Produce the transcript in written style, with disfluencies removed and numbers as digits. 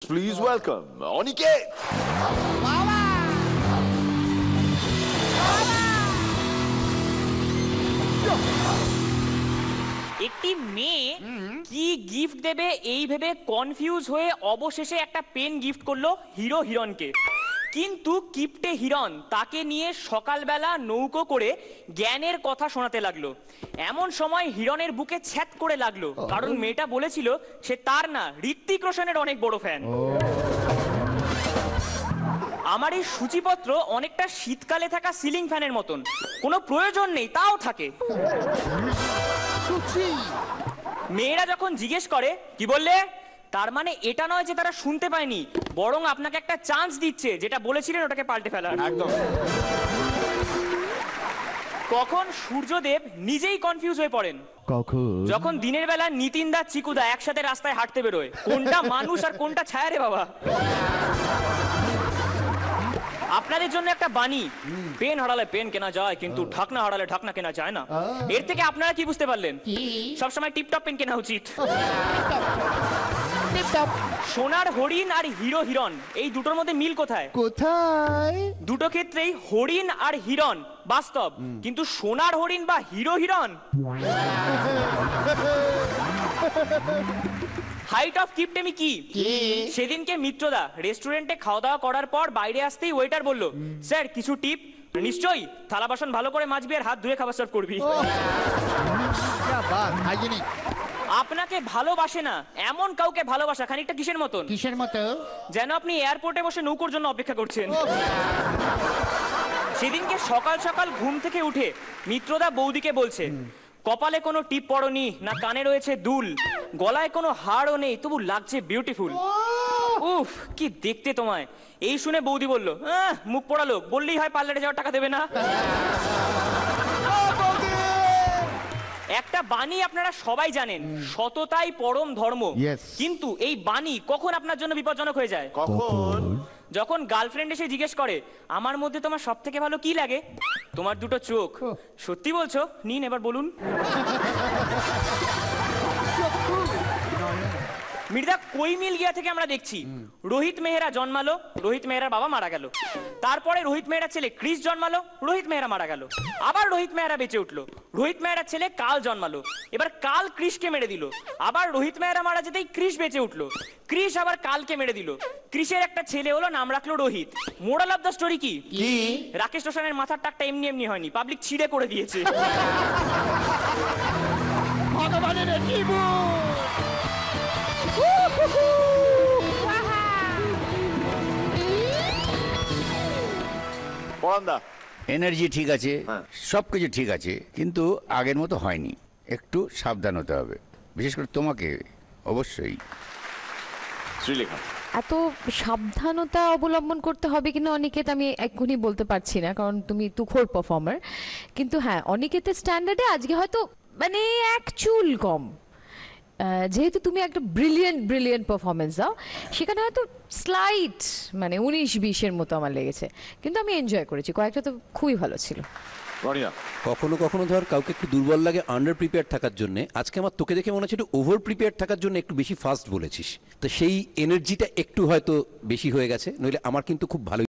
Please welcome Oniket. একটি মেয়ে কি গিফট দেবে এই ভেবে কনফিউজ হয়ে অবশেষে একটা পেন গিফট করলো হিরো হিরণকে। কিন্তু কিপ্টে হিরণ তাকে নিয়ে সকালবেলা নৌকো করে জ্ঞানের কথা শোনাতে লাগলো। এমন সময় হিরণের বুকে ছ্যাত করে লাগলো, কারণ মেয়েটা বলেছিল সে তার না, ঋত্বিক রোশনের অনেক বড় ফ্যান। আমার এই সূচিপত্র অনেকটা শীতকালে থাকা সিলিং ফ্যানের মতন, কোনো প্রয়োজন নেই তাও থাকে। মেয়েরা যখন জিজ্ঞেস করে কি বললে, তার মানে এটা নয় যে তারা শুনতে পায়নি, বরং আপনাকে একটা চান্স দিচ্ছে যেটা বলেছিলেন ওটাকে পাল্টে ফেলার। একদম। কখন সূর্যদেব নিজেই কনফিউজ হয়ে পড়েন, কখন? যখন দিনের বেলা নিতিনদা চিকুদা একসাথে রাস্তায় হাঁটতে বেরোয়, কোনটা মানুষ আর কোনটা ছায়া রে বাবা। আপনাদের জন্য একটা বাণী, পেন হারালে পেন কেনা যায় কিন্তু ঢাকনা হারালে ঢাকনা কেনা যায় না। এর থেকে আপনারা কি বুঝতে পারলেন? সবসময় টিপটপ পেন কেনা উচিত। সোনার হরিণ আর হিরো হিরণ এই দুটোর মধ্যে মিল কোথায়? কোথায়? দুটো ক্ষেত্রেই হরিণ আর হিরণ বাস্তব, কিন্তু সোনার হরিণ বা হিরো হিরণ। হাইট অফ কিপটেমি কি? সেদিনকে মিত্রদা রেস্টুরেন্টে খাওয়া দাওয়া করার পর বাইরে আসতেই ওয়েটার বলল, স্যার কিছু টিপ। নিশ্চয়ই, থালা বাসন ভালো করে মাজবি আর হাত ধুয়ে খাবার সার্ভ করবি। আপনাকে ভালোবাসে না এমন কাউকে ভালোবাসা খানিকটা কিসের মতন? কিসের মতো? যেন আপনি এয়ারপোর্টে বসে নৌকোর জন্য অপেক্ষা করছেন। সেদিনকে সকাল সকাল ঘুম থেকে উঠে মিত্রদা বৌদিকে বলছে, কপালে কোনো টিপ পড়নি না, কানে রয়েছে দুল, গলায় কোনো হাড়ও নেই, তবু লাগছে বিউটিফুল। উফ কি দেখতে তোমায়। এই শুনে বৌদি বলল, মুখ পোড়া লোক, বললেই হয় পার্লারে যাওয়ার টাকা দেবে না। একটা বাণী আপনারা সবাই জানেন, সততাই পরম ধর্ম। কিন্তু এই বাণী কখন আপনার জন্য বিপজ্জনক হয়ে যায়? কখন? যখন গার্লফ্রেন্ড এসে জিজ্ঞেস করে, আমার মধ্যে তোমার সব থেকে ভালো কি লাগে? তোমার দুটো চোখ। সত্যি বলছো? নিন এবার বলুন। মির্জা কই মিল গিয়া থেকে আমরা দেখছি রোহিত মেহরা জন্মালো, রোহিত মেহরার বাবা মারা গেল। তারপরে রোহিত মেহরা ছেলে ক্রিস জন্মালো, রোহিত মেহরা মারা গেল। আবার রোহিত মেহরা বেঁচে উঠলো, রোহিত মেহরা ছেলে কাল জন্মালো, এবার কাল ক্রিসকে মেরে দিল। আবার রোহিত মেহরা মারা যেতেই ক্রিস বেঁচে উঠলো, ক্রিস আবার কালকে মেরে দিল। ক্রিসের একটা ছেলে হলো, নাম রাখলো Rohit. Moral of the story কি? রাকেশ রোশনের মাথার টাকটা এমনি এমনি হয়নি, পাবলিক ছিঁড়ে করে দিয়েছে। ভগবানের পরান্দা। এনার্জি ঠিক আছে, সবকিছু ঠিক আছে, কিন্তু আগের মতো হয়নি। একটু সাবধান হতে হবে, বিশেষ করে তোমাকে অবশ্যই। শ্রীলেখা। এত সাবধানতা অবলম্বন করতে হবে কিনা অনিকেত আমি এক্ষুনি বলতে পারছি না, কারণ তুমি তুখোড় পারফর্মার। কিন্তু হ্যাঁ, অনিকেতের স্ট্যান্ডার্ডে আজকে হয়তো মানে এক চুল কম। যেহেতু তুমি একটা ব্রিলিয়েন্ট পারফরমেন্স দাও, সেখানে হয়তো স্লাইট মানে 19-20-এর মতো আমার লেগেছে, কিন্তু আমি এনজয় করেছি, কয়েকটা তো খুবই ভালো ছিল। কখনো কখনো ধর কাউকে একটু দুর্বল লাগে আন্ডার প্রিপেয়ার থাকার জন্য। আজকে আমার তোকে দেখে মনে হচ্ছে একটু ওভার প্রিপেয়ার থাকার জন্য একটু বেশি ফাস্ট বলেছিস, তো সেই এনার্জিটা একটু হয়তো বেশি হয়ে গেছে, নইলে আমার কিন্তু খুব ভালো